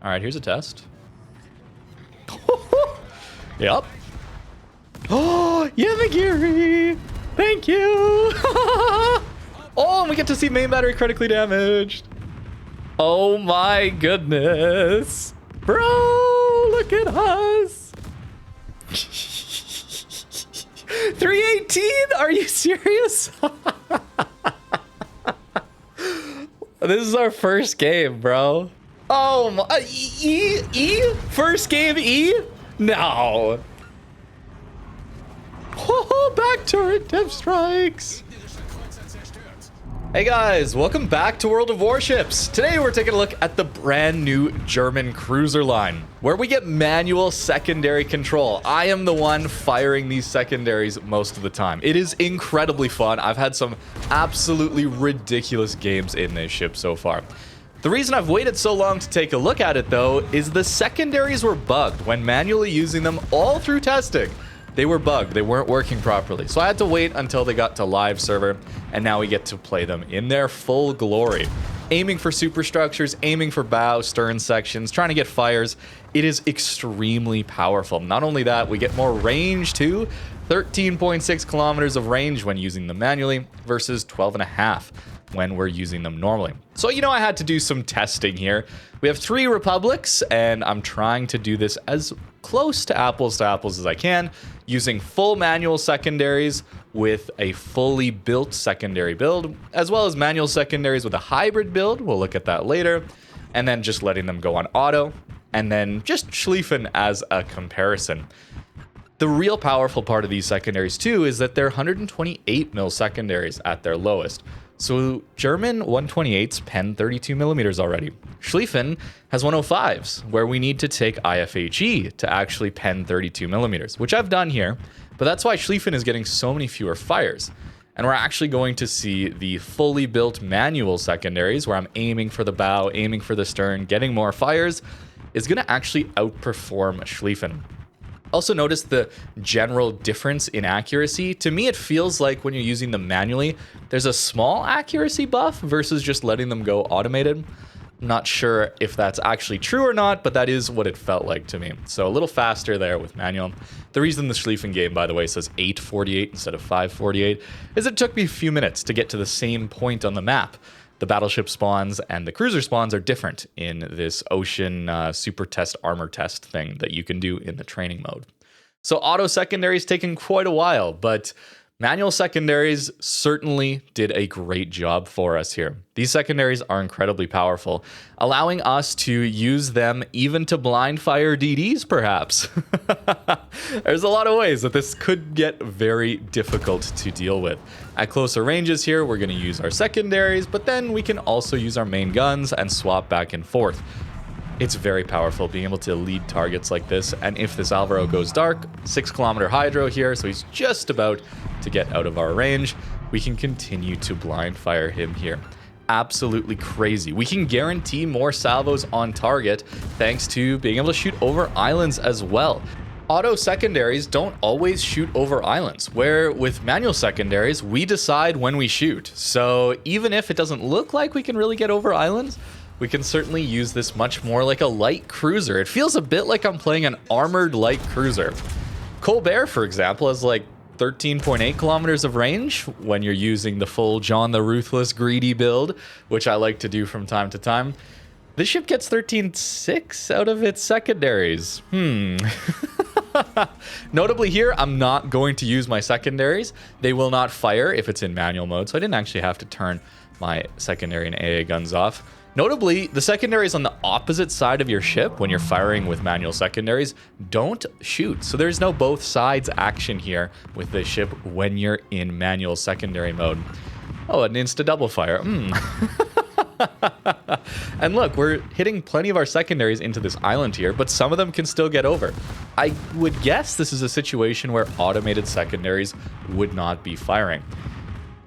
All right, here's a test. Yep. Oh, Yamagiri! Thank you! Oh, and we get to see main battery critically damaged. Oh my goodness. Bro, look at us. 318? Are you serious? This is our first game, bro. Oh, my, E? First game E? No. Oh, back turret depth strikes. Hey guys, welcome back to World of Warships. Today we're taking a look at the brand new German cruiser line, where we get manual secondary control. I am the one firing these secondaries most of the time. It is incredibly fun. I've had some absolutely ridiculous games in this ship so far. The reason I've waited so long to take a look at it though, is the secondaries were bugged when manually using them all through testing. They were bugged, they weren't working properly. So I had to wait until they got to live server, and now we get to play them in their full glory. Aiming for superstructures, aiming for bow, stern sections, trying to get fires. It is extremely powerful. Not only that, we get more range too. 13.6 kilometers of range when using them manually versus 12.5 when we're using them normally. So, you know, I had to do some testing here. We have 3 republics, and I'm trying to do this as close to apples as I can, using full manual secondaries with a fully built secondary build, as well as manual secondaries with a hybrid build. We'll look at that later. And then just letting them go on auto, and then just Schlieffen as a comparison. The real powerful part of these secondaries too is that they're 128 mil secondaries at their lowest. So German 128s pen 32 millimeters already. Schlieffen has 105s, where we need to take IFHE to actually pen 32 millimeters, which I've done here, but that's why Schlieffen is getting so many fewer fires. And we're actually going to see the fully built manual secondaries, where I'm aiming for the bow, aiming for the stern, getting more fires, is going to actually outperform Schlieffen. Also notice the general difference in accuracy. To me, it feels like when you're using them manually, there's a small accuracy buff versus just letting them go automated. I'm not sure if that's actually true or not, but that is what it felt like to me. So a little faster there with manual. The reason the Schlieffen game, by the way, says 848 instead of 548 is it took me a few minutes to get to the same point on the map. The battleship spawns and the cruiser spawns are different in this ocean super test armor test thing that you can do in the training mode. So auto secondaries taking quite a while, but manual secondaries certainly did a great job for us here. These secondaries are incredibly powerful, allowing us to use them even to blind fire DDs perhaps. There's a lot of ways that this could get very difficult to deal with. At closer ranges here, we're going to use our secondaries, but then we can also use our main guns and swap back and forth. It's very powerful being able to lead targets like this, and if this Alvaro goes dark, 6 kilometer hydro here, so he's just about to get out of our range, we can continue to blind fire him here. Absolutely crazy. We can guarantee more salvos on target thanks to being able to shoot over islands as well. Auto secondaries don't always shoot over islands, where with manual secondaries, we decide when we shoot. So even if it doesn't look like we can really get over islands, we can certainly use this much more like a light cruiser. It feels a bit like I'm playing an armored light cruiser. Colbert, for example, has like 13.8 kilometers of range when you're using the full John the Ruthless greedy build, which I like to do from time to time. This ship gets 13.6 out of its secondaries. Notably here, I'm not going to use my secondaries. They will not fire if it's in manual mode, so I didn't actually have to turn my secondary and AA guns off. Notably, the secondaries on the opposite side of your ship when you're firing with manual secondaries don't shoot. So there's no both sides action here with this ship when you're in manual secondary mode. Oh, an insta double fire. And look, we're hitting plenty of our secondaries into this island here, but some of them can still get over. I would guess this is a situation where automated secondaries would not be firing.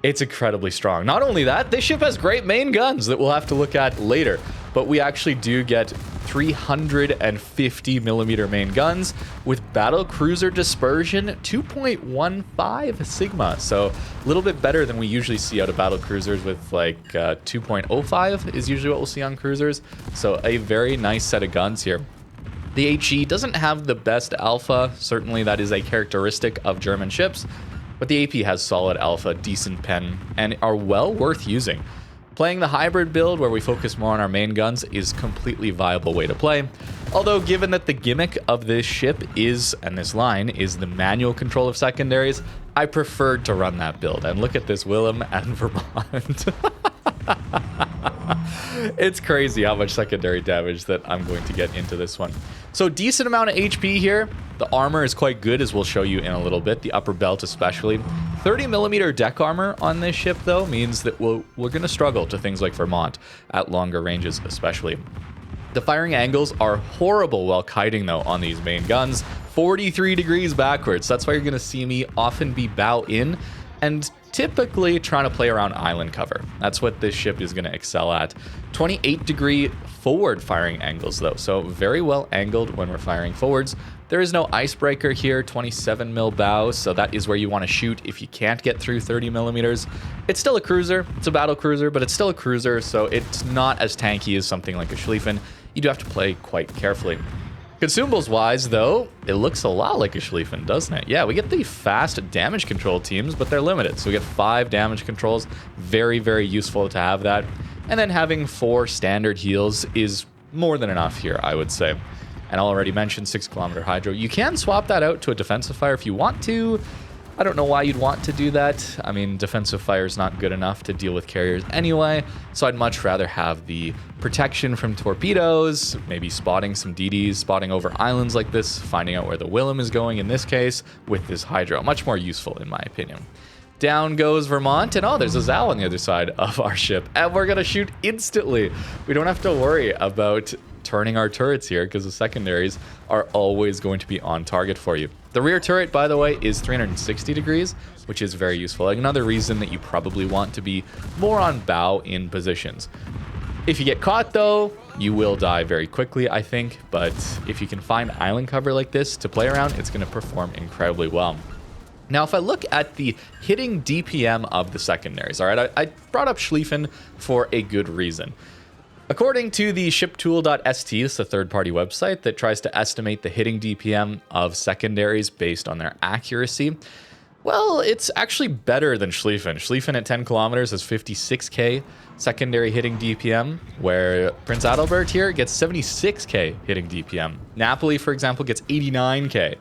It's incredibly strong. Not only that, this ship has great main guns that we'll have to look at later. but we actually do get 350 millimeter main guns with battle cruiser dispersion 2.15 sigma. So a little bit better than we usually see out of battle cruisers with like 2.05 is usually what we'll see on cruisers. So a very nice set of guns here. The HE doesn't have the best alpha. Certainly that is a characteristic of German ships, but the AP has solid alpha, decent pen, and are well worth using. Playing the hybrid build where we focus more on our main guns is completely viable way to play. Although given that the gimmick of this ship is, and this line, is the manual control of secondaries, I preferred to run that build. And look at this Willem and Vermont. It's crazy how much secondary damage that I'm going to get into this one. So decent amount of HP here. The armor is quite good, as we'll show you in a little bit, the upper belt especially. 30 millimeter deck armor on this ship, though, means that we're going to struggle to things like Vermont at longer ranges especially. The firing angles are horrible while kiting, though, on these main guns. 43 degrees backwards. That's why you're going to see me often be bow in and typically trying to play around island cover. That's what this ship is going to excel at. 28 degree forward firing angles, though, so very well angled when we're firing forwards. There is no icebreaker here, 27 mil bow, so that is where you want to shoot if you can't get through 30 millimeters. It's still a cruiser, it's a battle cruiser, but it's still a cruiser, so it's not as tanky as something like a Schlieffen. You do have to play quite carefully. Consumables wise, though, it looks a lot like a Schlieffen, doesn't it? Yeah, we get the fast damage control teams, but they're limited. So we get 5 damage controls. Very, very useful to have that. And then having 4 standard heals is more than enough here, I would say. And I already mentioned 6 kilometer hydro. You can swap that out to a defensive fire if you want to. I don't know why you'd want to do that. I mean, defensive fire is not good enough to deal with carriers anyway, so I'd much rather have the protection from torpedoes, maybe spotting some DDs, spotting over islands like this, finding out where the Willem is going in this case with this hydro. Much more useful in my opinion. Down goes Vermont, and oh, there's a Zal on the other side of our ship, and we're gonna shoot instantly. We don't have to worry about turning our turrets here because the secondaries are always going to be on target for you. The rear turret, by the way, is 360 degrees, which is very useful. Like another reason that you probably want to be more on bow in positions. If you get caught, though, you will die very quickly, I think. But if you can find island cover like this to play around, it's going to perform incredibly well. Now, if I look at the hitting DPM of the secondaries, all right, I brought up Schlieffen for a good reason. According to the shiptool.st, it's a third-party website that tries to estimate the hitting DPM of secondaries based on their accuracy. Well, it's actually better than Schlieffen. Schlieffen at 10 kilometers has 56k secondary hitting DPM, where Prinz Adalbert here gets 76k hitting DPM. Napoli, for example, gets 89k.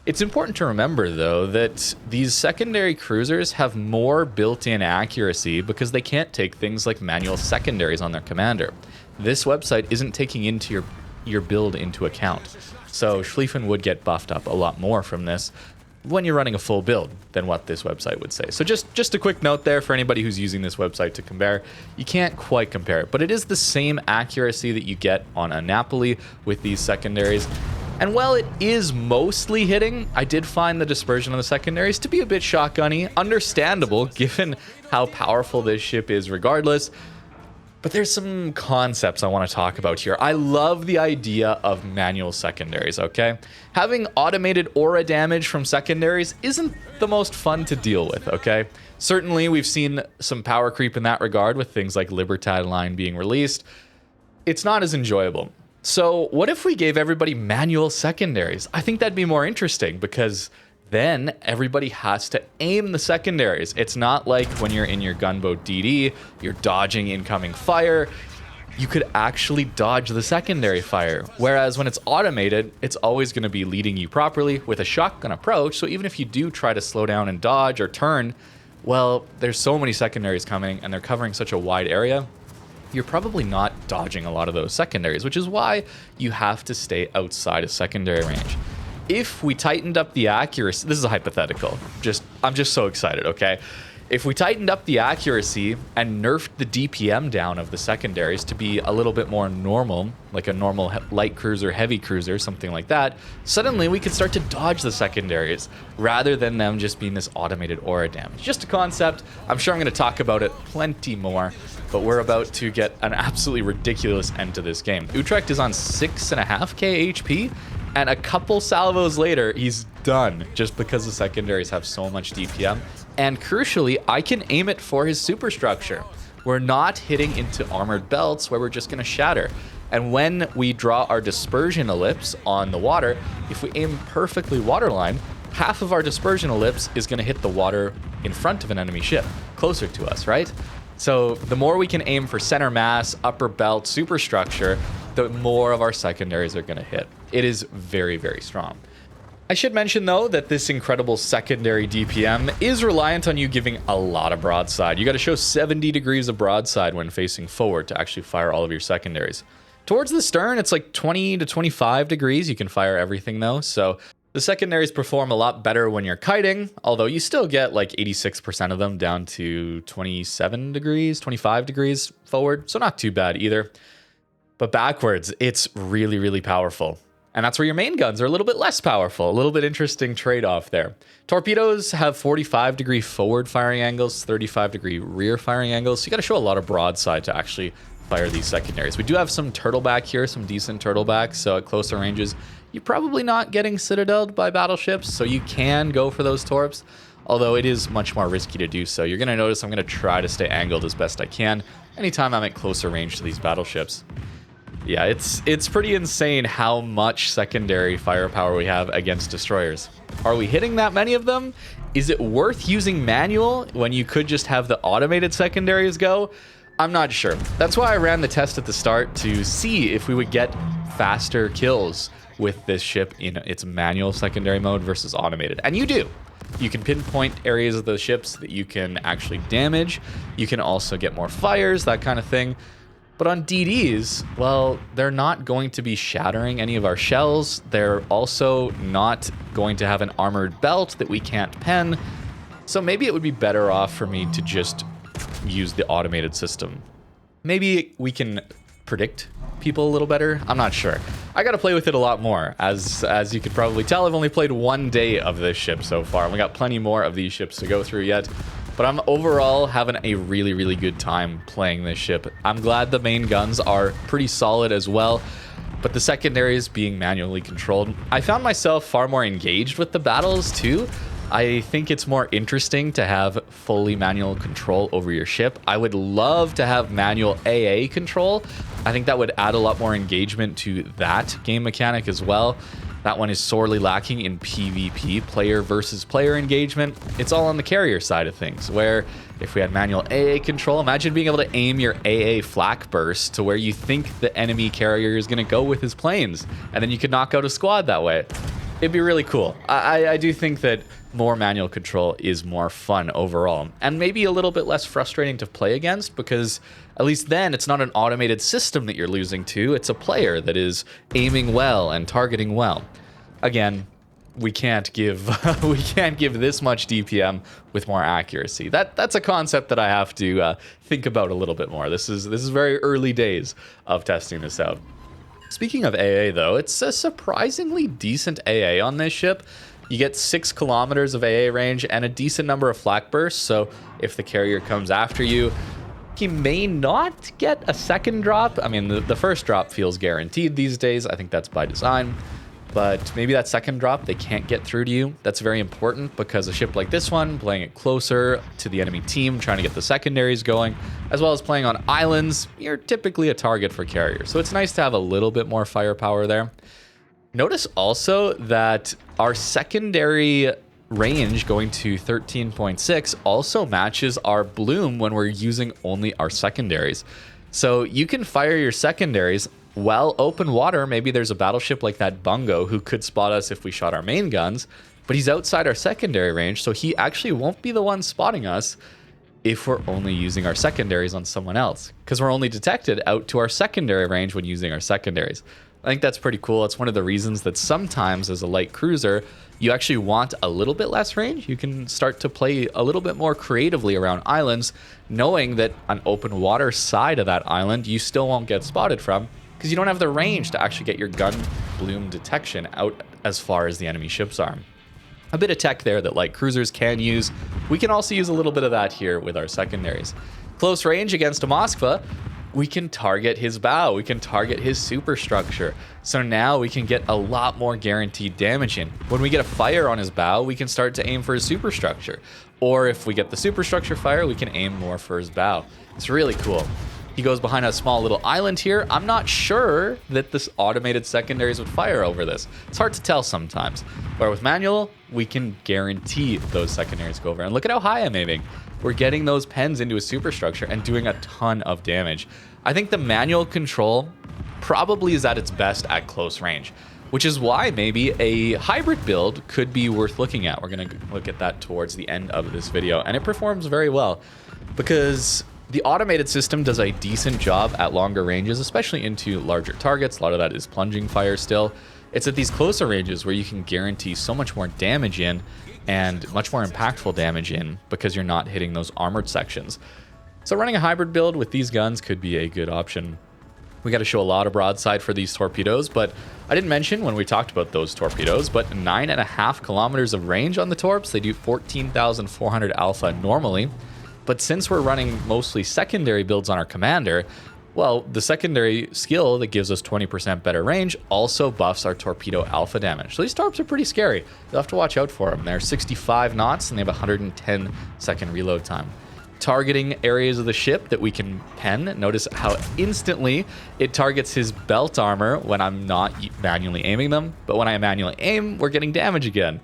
It's important to remember, though, that these secondary cruisers have more built-in accuracy because they can't take things like manual secondaries on their commander. This website isn't taking into your build into account. So Schlieffen would get buffed up a lot more from this when you're running a full build than what this website would say. So just a quick note there for anybody who's using this website to compare. You can't quite compare it, but it is the same accuracy that you get on a Napoli with these secondaries. And while it is mostly hitting, I did find the dispersion on the secondaries to be a bit shotgunny. Understandable, given how powerful this ship is regardless. But there's some concepts I want to talk about here. I love the idea of manual secondaries, okay? Having automated aura damage from secondaries isn't the most fun to deal with, okay? Certainly, we've seen some power creep in that regard with things like Libertad Line being released. It's not as enjoyable. So what if we gave everybody manual secondaries? I think that'd be more interesting because then everybody has to aim the secondaries. It's not like when you're in your gunboat DD, you're dodging incoming fire. You could actually dodge the secondary fire. Whereas when it's automated, it's always going to be leading you properly with a shotgun approach. So even if you do try to slow down and dodge or turn, well, there's so many secondaries coming and they're covering such a wide area. You're probably not dodging a lot of those secondaries, which is why you have to stay outside of secondary range. If we tightened up the accuracy, this is a hypothetical, I'm just so excited, okay? If we tightened up the accuracy and nerfed the DPM down of the secondaries to be a little bit more normal, like a normal light cruiser, heavy cruiser, something like that, suddenly we could start to dodge the secondaries rather than them just being this automated aura damage. Just a concept. I'm sure I'm going to talk about it plenty more, but we're about to get an absolutely ridiculous end to this game. Utrecht is on 6.5k HP, and a couple salvos later, he's done just because the secondaries have so much DPM. And crucially, I can aim it for his superstructure. We're not hitting into armored belts where we're just going to shatter. And when we draw our dispersion ellipse on the water, if we aim perfectly waterline, half of our dispersion ellipse is going to hit the water in front of an enemy ship, closer to us, right? So the more we can aim for center mass, upper belt, superstructure, the more of our secondaries are going to hit. It is very, very strong. I should mention, though, that this incredible secondary DPM is reliant on you giving a lot of broadside. You got to show 70 degrees of broadside when facing forward to actually fire all of your secondaries. Towards the stern, it's like 20 to 25 degrees. You can fire everything, though. So the secondaries perform a lot better when you're kiting, although you still get like 86% of them down to 27 degrees, 25 degrees forward. So not too bad either. But backwards, it's really, really powerful. And that's where your main guns are a little bit less powerful. A little bit interesting trade-off there. Torpedoes have 45-degree forward firing angles, 35-degree rear firing angles. So you got to show a lot of broadside to actually fire these secondaries. We do have some turtleback here, some decent turtlebacks. So at closer ranges, you're probably not getting citadeled by battleships. So you can go for those torps, although it is much more risky to do so. You're going to notice I'm going to try to stay angled as best I can anytime I'm at closer range to these battleships. Yeah, it's pretty insane how much secondary firepower we have against destroyers. Are we hitting that many of them? Is it worth using manual when you could just have the automated secondaries go? I'm not sure. That's why I ran the test at the start to see if we would get faster kills with this ship in its manual secondary mode versus automated. And you do. You can pinpoint areas of the ships that you can actually damage. You can also get more fires, that kind of thing. But on DDs, well, they're not going to be shattering any of our shells. They're also not going to have an armored belt that we can't pen. So maybe it would be better off for me to just use the automated system. Maybe we can predict people a little better. I'm not sure. I got to play with it a lot more. As you could probably tell, I've only played one day of this ship so far. And we got plenty more of these ships to go through yet. But I'm overall having a really, really good time playing this ship. I'm glad the main guns are pretty solid as well, but the secondaries being manually controlled, I found myself far more engaged with the battles too. I think it's more interesting to have fully manual control over your ship. I would love to have manual AA control. I think that would add a lot more engagement to that game mechanic as well. That one is sorely lacking in PvP, player versus player engagement. It's all on the carrier side of things, where if we had manual AA control, imagine being able to aim your AA flak burst to where you think the enemy carrier is going to go with his planes, and then you could knock out a squad that way. It'd be really cool. I do think that more manual control is more fun overall, and maybe a little bit less frustrating to play against, because at least then it's not an automated system that you're losing to. It's a player that is aiming well and targeting well. Again, we can't give this much DPM with more accuracy. That's a concept that I have to think about a little bit more. This is very early days of testing this out. Speaking of AA, though, it's a surprisingly decent AA on this ship. You get 6 kilometers of AA range and a decent number of flak bursts, so if the carrier comes after you, he may not get a second drop. I mean, the first drop feels guaranteed these days. I think that's by design. But maybe that second drop, they can't get through to you. That's very important because a ship like this one, playing it closer to the enemy team, trying to get the secondaries going, as well as playing on islands, you're typically a target for carriers. So it's nice to have a little bit more firepower there. Notice also that our secondary range going to 13.6 also matches our bloom when we're using only our secondaries. So you can fire your secondaries well open water. Maybe there's a battleship like that Bungo who could spot us if we shot our main guns, but he's outside our secondary range, so he actually won't be the one spotting us if we're only using our secondaries on someone else, because we're only detected out to our secondary range when using our secondaries. I think that's pretty cool. It's one of the reasons that sometimes as a light cruiser, you actually want a little bit less range. You can start to play a little bit more creatively around islands, knowing that on open water side of that island, you still won't get spotted from because you don't have the range to actually get your gun bloom detection out as far as the enemy ships are. A bit of tech there that light cruisers can use. We can also use a little bit of that here with our secondaries. Close range against a Moskva, we can target his bow, we can target his superstructure. So now we can get a lot more guaranteed damage in. When we get a fire on his bow, we can start to aim for his superstructure. Or if we get the superstructure fire, we can aim more for his bow. It's really cool. He goes behind a small little island here. I'm not sure that this automated secondaries would fire over this. It's hard to tell sometimes. But with manual, we can guarantee those secondaries go over. And look at how high I'm aiming. We're getting those pens into a superstructure and doing a ton of damage. I think the manual control probably is at its best at close range, which is why maybe a hybrid build could be worth looking at. We're going to look at that towards the end of this video, and it performs very well because the automated system does a decent job at longer ranges, especially into larger targets. A lot of that is plunging fire still. It's at these closer ranges where you can guarantee so much more damage in and much more impactful damage in because you're not hitting those armored sections. So running a hybrid build with these guns could be a good option. We got to show a lot of broadside for these torpedoes, but I didn't mention when we talked about those torpedoes, but 9.5 kilometers of range on the torps. They do 14,400 alpha normally. But since we're running mostly secondary builds on our commander, well, the secondary skill that gives us 20% better range also buffs our torpedo alpha damage. So these torps are pretty scary. You'll have to watch out for them. They're 65 knots and they have 110 second reload time. Targeting areas of the ship that we can pen. Notice how instantly it targets his belt armor when I'm not manually aiming them. But when I manually aim, we're getting damage again.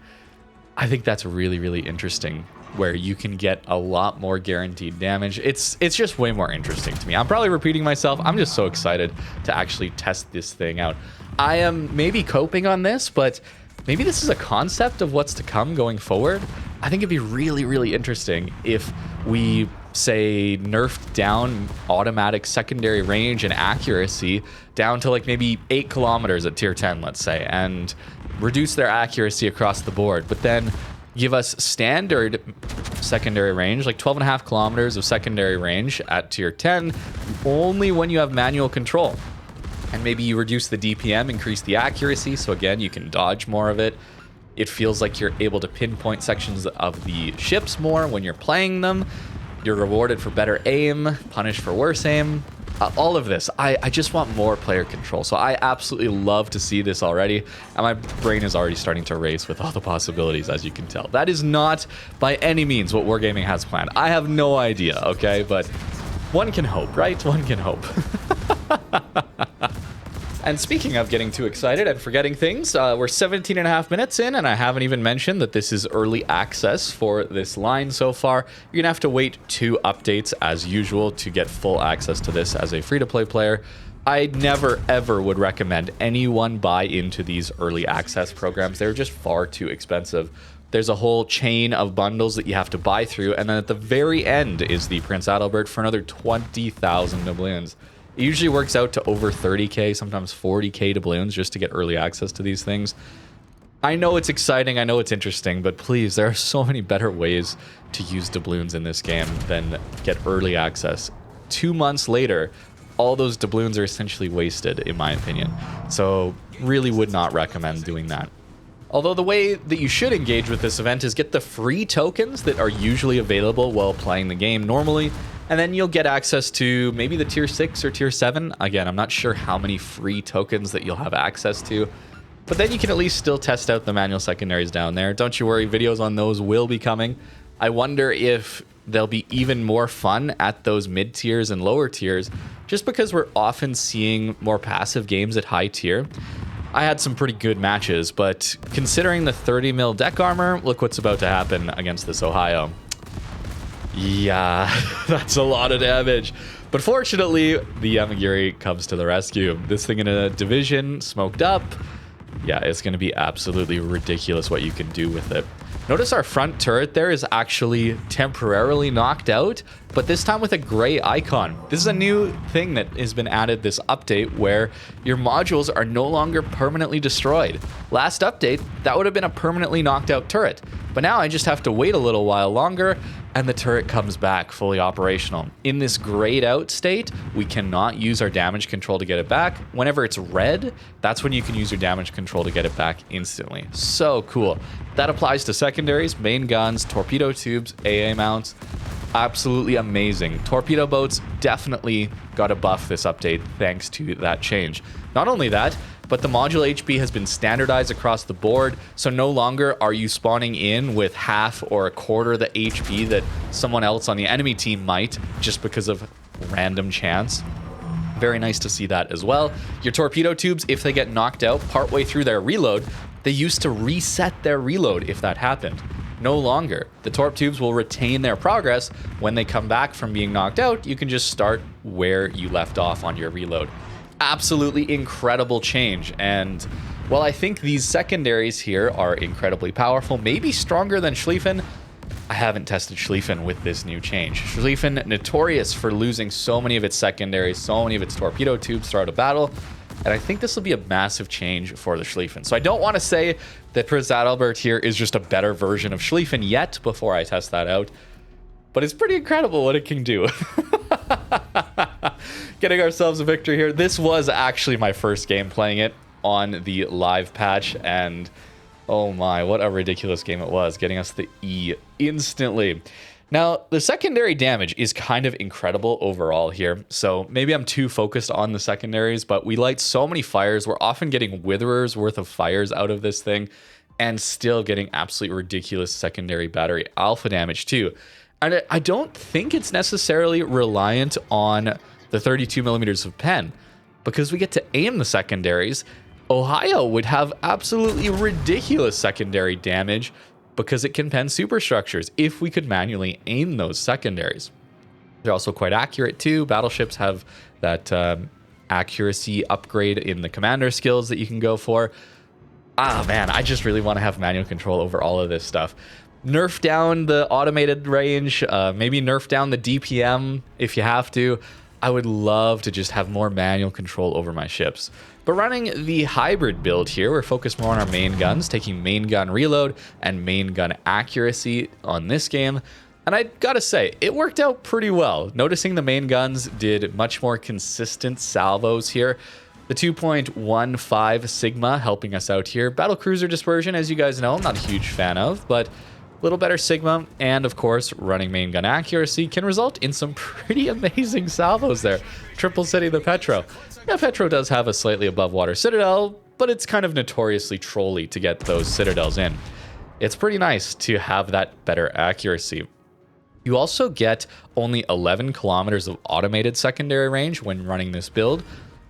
I think that's really, really interesting, where you can get a lot more guaranteed damage. It's just way more interesting to me. I'm probably repeating myself. I'm just so excited to actually test this thing out. I am maybe coping on this, but maybe this is a concept of what's to come going forward. I think it'd be really, really interesting if we, say, nerfed down automatic secondary range and accuracy down to like maybe 8 kilometers at tier 10, let's say, and reduce their accuracy across the board, but then give us standard secondary range, like 12.5 kilometers of secondary range at tier 10, only when you have manual control. And maybe you reduce the DPM, increase the accuracy, so again, you can dodge more of it. It feels like you're able to pinpoint sections of the ships more when you're playing them. You're rewarded for better aim, punished for worse aim. All of this, I just want more player control. So I absolutely love to see this already. And my brain is already starting to race with all the possibilities, as you can tell. That is not by any means what Wargaming has planned. I have no idea, okay? But one can hope, right? One can hope. And speaking of getting too excited and forgetting things, we're 17 and a half minutes in, and I haven't even mentioned that this is early access for this line so far. You're gonna have to wait 2 updates as usual to get full access to this as a free-to-play player. I never, ever would recommend anyone buy into these early access programs. They're just far too expensive. There's a whole chain of bundles that you have to buy through, and then at the very end is the Prinz Adalbert for another 20,000 doubloons. It usually works out to over 30k, sometimes 40k doubloons just to get early access to these things. I know it's exciting, I know it's interesting, but please, there are so many better ways to use doubloons in this game than get early access. 2 months later, all those doubloons are essentially wasted, in my opinion. So really would not recommend doing that. Although the way that you should engage with this event is get the free tokens that are usually available while playing the game normally, and then you'll get access to maybe the tier 6 or tier 7. Again, I'm not sure how many free tokens that you'll have access to, but then you can at least still test out the manual secondaries down there. Don't you worry, videos on those will be coming. I wonder if they'll be even more fun at those mid tiers and lower tiers, just because we're often seeing more passive games at high tier. I had some pretty good matches, but considering the 30 mil deck armor, look what's about to happen against this Ohio. Yeah, that's a lot of damage. But fortunately, the Yamagiri comes to the rescue. This thing in a division, smoked up. Yeah, it's going to be absolutely ridiculous what you can do with it. Notice our front turret there is actually temporarily knocked out but this time with a gray icon. This is a new thing that has been added this update where your modules are no longer permanently destroyed. Last update, that would have been a permanently knocked out turret, but now I just have to wait a little while longer and the turret comes back fully operational. In this grayed out state, we cannot use our damage control to get it back. Whenever it's red, that's when you can use your damage control to get it back instantly. So cool. That applies to secondaries, main guns, torpedo tubes, AA mounts. Absolutely amazing. Torpedo boats definitely got a buff this update thanks to that change. Not only that, but the module HP has been standardized across the board, so no longer are you spawning in with half or a quarter the HP that someone else on the enemy team might, just because of random chance. Very nice to see that as well. Your torpedo tubes, if they get knocked out partway through their reload, they used to reset their reload if that happened. No longer. The torp tubes will retain their progress. When they come back from being knocked out, you can just start where you left off on your reload. Absolutely incredible change. And while I think these secondaries here are incredibly powerful, maybe stronger than Schlieffen, I haven't tested Schlieffen with this new change. Schlieffen, notorious for losing so many of its secondaries, so many of its torpedo tubes throughout a battle. And I think this will be a massive change for the Schlieffen. So I don't want to say that Prinz Adalbert here is just a better version of Schlieffen yet before I test that out. But it's pretty incredible what it can do. Getting ourselves a victory here. This was actually my first game playing it on the live patch. And oh my, what a ridiculous game it was. Getting us the E instantly. Now, the secondary damage is kind of incredible overall here, so maybe I'm too focused on the secondaries, but we light so many fires. We're often getting Witherers worth of fires out of this thing, and still getting absolutely ridiculous secondary battery alpha damage too. And I don't think it's necessarily reliant on the 32 millimeters of pen, because we get to aim the secondaries. Ohio would have absolutely ridiculous secondary damage, because it can pen superstructures if we could manually aim those secondaries. They're also quite accurate too. Battleships have that accuracy upgrade in the commander skills that you can go for. Ah man, I just really want to have manual control over all of this stuff. Nerf down the automated range, maybe nerf down the DPM if you have to. I would love to just have more manual control over my ships. But running the hybrid build here, we're focused more on our main guns, taking main gun reload and main gun accuracy on this game. And I gotta say, it worked out pretty well. Noticing the main guns did much more consistent salvos here. The 2.15 Sigma helping us out here. Battlecruiser dispersion, as you guys know, I'm not a huge fan of, but a little better Sigma, and of course, running main gun accuracy can result in some pretty amazing salvos there. Triple City the Petro. Yeah, Petro does have a slightly above water Citadel, but it's kind of notoriously trolly to get those Citadels in. It's pretty nice to have that better accuracy. You also get only 11 kilometers of automated secondary range when running this build,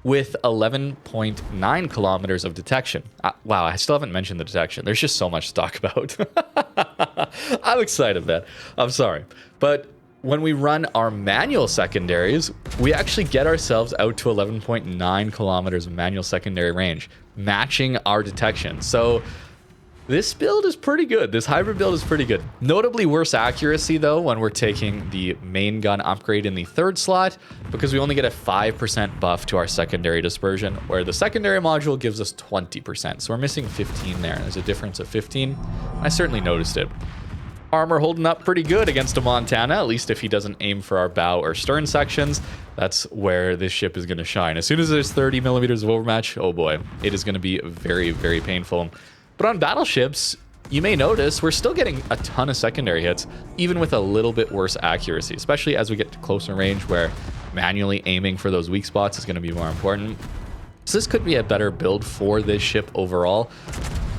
with 11.9 kilometers of detection. Wow, I still haven't mentioned the detection. There's just so much to talk about. I'm excited, man. I'm sorry. But when we run our manual secondaries, we actually get ourselves out to 11.9 kilometers of manual secondary range, matching our detection. So this build is pretty good. This hybrid build is pretty good. Notably worse accuracy, though, when we're taking the main gun upgrade in the third slot, because we only get a 5% buff to our secondary dispersion, where the secondary module gives us 20%. So we're missing 15 there. There's a difference of 15. I certainly noticed it. Armor holding up pretty good against a Montana, at least if he doesn't aim for our bow or stern sections. That's where this ship is going to shine. As soon as there's 30 millimeters of overmatch, oh boy, it is going to be very, very painful. But on battleships, you may notice we're still getting a ton of secondary hits, even with a little bit worse accuracy, especially as we get to closer range where manually aiming for those weak spots is going to be more important. So this could be a better build for this ship overall.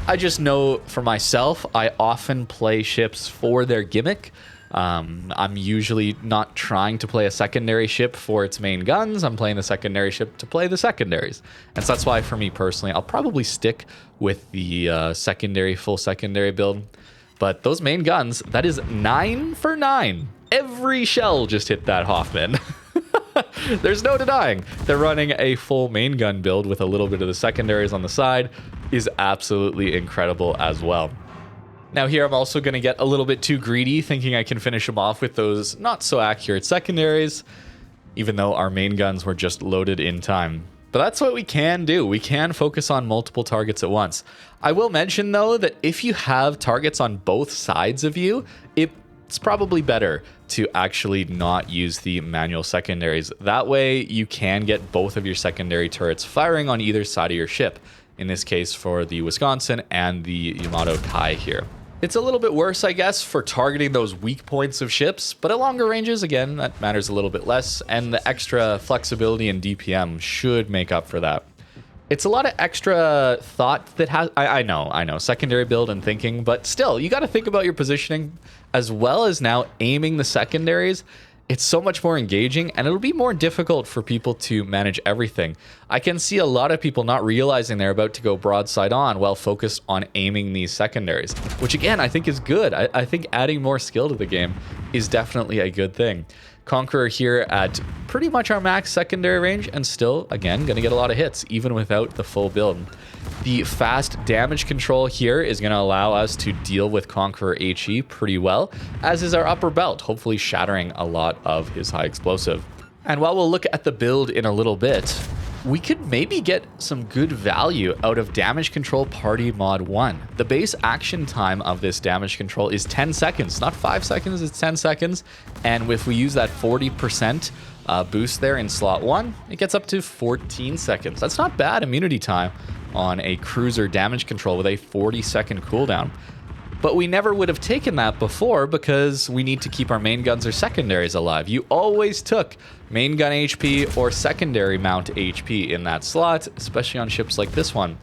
I just know for myself, I often play ships for their gimmick. I'm usually not trying to play a secondary ship for its main guns. I'm playing the secondary ship to play the secondaries. And so that's why for me personally, I'll probably stick with the full secondary build. But those main guns, that is 9 for 9. Every shell just hit that Hoffman. There's no denying they're running a full main gun build with a little bit of the secondaries on the side is absolutely incredible as well. Now here I'm also going to get a little bit too greedy, thinking I can finish them off with those not so accurate secondaries, even though our main guns were just loaded in time. But that's what we can do. We can focus on multiple targets at once. I will mention though that if you have targets on both sides of you, it's probably better to actually not use the manual secondaries. That way you can get both of your secondary turrets firing on either side of your ship. In this case for the Wisconsin and the Yamato Kai here. It's a little bit worse, I guess, for targeting those weak points of ships, but at longer ranges, again, that matters a little bit less, and the extra flexibility in DPM should make up for that. It's a lot of extra thought that has... I know, secondary build and thinking, but still, you got to think about your positioning as well as now aiming the secondaries. It's so much more engaging, and it'll be more difficult for people to manage everything. I can see a lot of people not realizing they're about to go broadside on while focused on aiming these secondaries, which again, I think is good. I think adding more skill to the game is definitely a good thing. Conqueror here at pretty much our max secondary range, and still, again, going to get a lot of hits, even without the full build. The fast damage control here is going to allow us to deal with Conqueror HE pretty well, as is our upper belt, hopefully shattering a lot of his high explosive. And while we'll look at the build in a little bit, we could maybe get some good value out of Damage Control Party Mod 1. The base action time of this damage control is 10 seconds, not 5 seconds, it's 10 seconds. And if we use that 40% boost there in slot 1, it gets up to 14 seconds. That's not bad immunity time on a cruiser damage control with a 40-second cooldown. But we never would have taken that before because we need to keep our main guns or secondaries alive. You always took main gun HP or secondary mount HP in that slot, especially on ships like this one.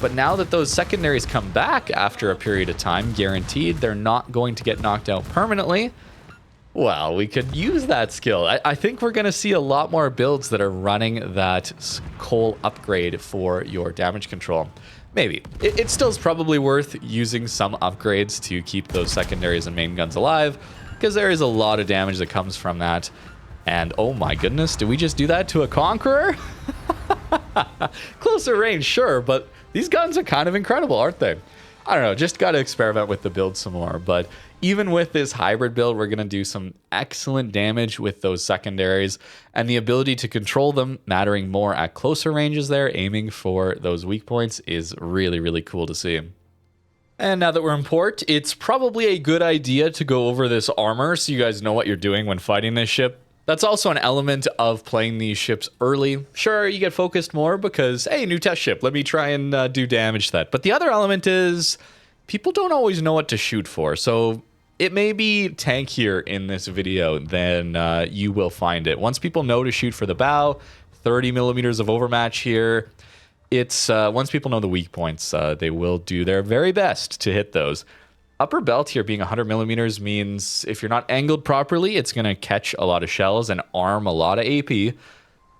But now that those secondaries come back after a period of time, guaranteed they're not going to get knocked out permanently, well, we could use that skill. I think we're going to see a lot more builds that are running that coal upgrade for your damage control. Maybe. It still is probably worth using some upgrades to keep those secondaries and main guns alive, because there is a lot of damage that comes from that. And oh my goodness, did we just do that to a Conqueror? Closer range, sure, but these guns are kind of incredible, aren't they? I don't know, just got to experiment with the build some more. But even with this hybrid build, we're going to do some excellent damage with those secondaries, and the ability to control them mattering more at closer ranges there, aiming for those weak points, is really, really cool to see. And now that we're in port, it's probably a good idea to go over this armor so you guys know what you're doing when fighting this ship. That's also an element of playing these ships early. Sure, you get focused more because, hey, new test ship, let me try and do damage to that. But the other element is people don't always know what to shoot for. So it may be tankier in this video than you will find it. Once people know to shoot for the bow, 30 millimeters of overmatch here. It's once people know the weak points, they will do their very best to hit those. Upper belt here being 100 millimeters means if you're not angled properly, it's going to catch a lot of shells and arm a lot of AP.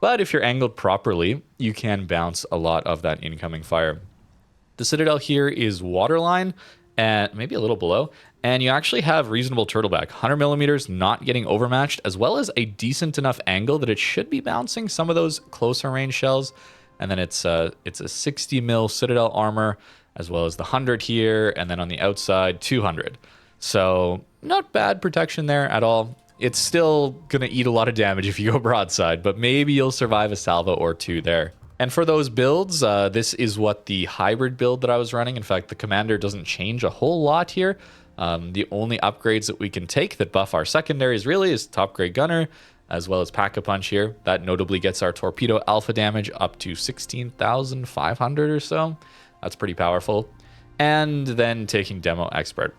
But if you're angled properly, you can bounce a lot of that incoming fire. The Citadel here is waterline, and maybe a little below, and you actually have reasonable turtleback. 100 millimeters not getting overmatched, as well as a decent enough angle that it should be bouncing some of those closer range shells. And then it's a 60 mil Citadel armor, as well as the 100 here, and then on the outside, 200. So not bad protection there at all. It's still going to eat a lot of damage if you go broadside, but maybe you'll survive a salvo or two there. And for those builds, this is what the hybrid build that I was running. In fact, the commander doesn't change a whole lot here. The only upgrades that we can take that buff our secondaries really is top grade gunner, as well as Pack-a-Punch here. That notably gets our torpedo alpha damage up to 16,500 or so. That's pretty powerful. And then taking Demo Expert.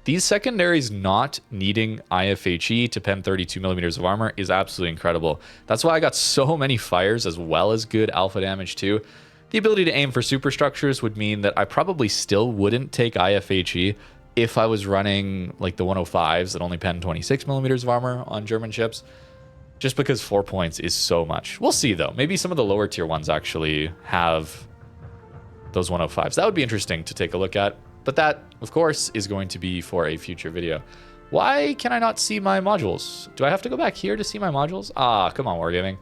These secondaries not needing IFHE to pen 32 millimeters of armor is absolutely incredible. That's why I got so many fires as well as good alpha damage too. The ability to aim for superstructures would mean that I probably still wouldn't take IFHE if I was running like the 105s that only pen 26 millimeters of armor on German ships. Just because 4 points is so much. We'll see though. Maybe some of the lower tier ones actually have those 105s. That would be interesting to take a look at. But that, of course, is going to be for a future video. Why can I not see my modules? Do I have to go back here to see my modules? Ah, come on, Wargaming.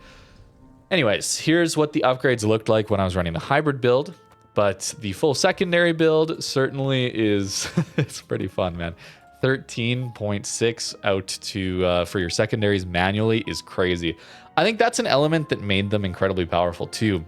Anyways, here's what the upgrades looked like when I was running the hybrid build. But the full secondary build certainly is it's pretty fun, man. 13.6 out to for your secondaries manually is crazy. I think that's an element that made them incredibly powerful too.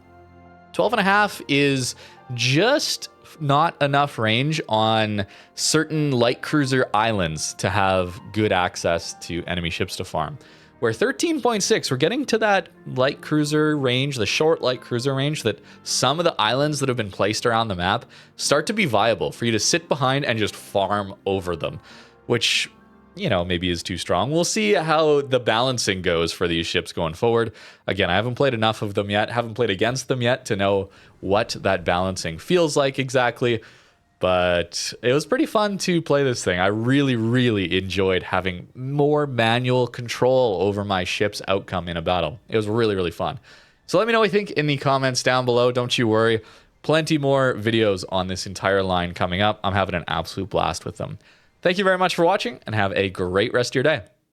12.5 is just not enough range on certain light cruiser islands to have good access to enemy ships to farm. Where 13.6, we're getting to that light cruiser range, the short light cruiser range, that some of the islands that have been placed around the map start to be viable for you to sit behind and just farm over them, which, you know, maybe is too strong. We'll see how the balancing goes for these ships going forward. Again, I haven't played enough of them yet, haven't played against them yet to know what that balancing feels like exactly. But it was pretty fun to play this thing. I really, really enjoyed having more manual control over my ship's outcome in a battle. It was really, really fun. So let me know what you think in the comments down below. Don't you worry. Plenty more videos on this entire line coming up. I'm having an absolute blast with them. Thank you very much for watching, and have a great rest of your day.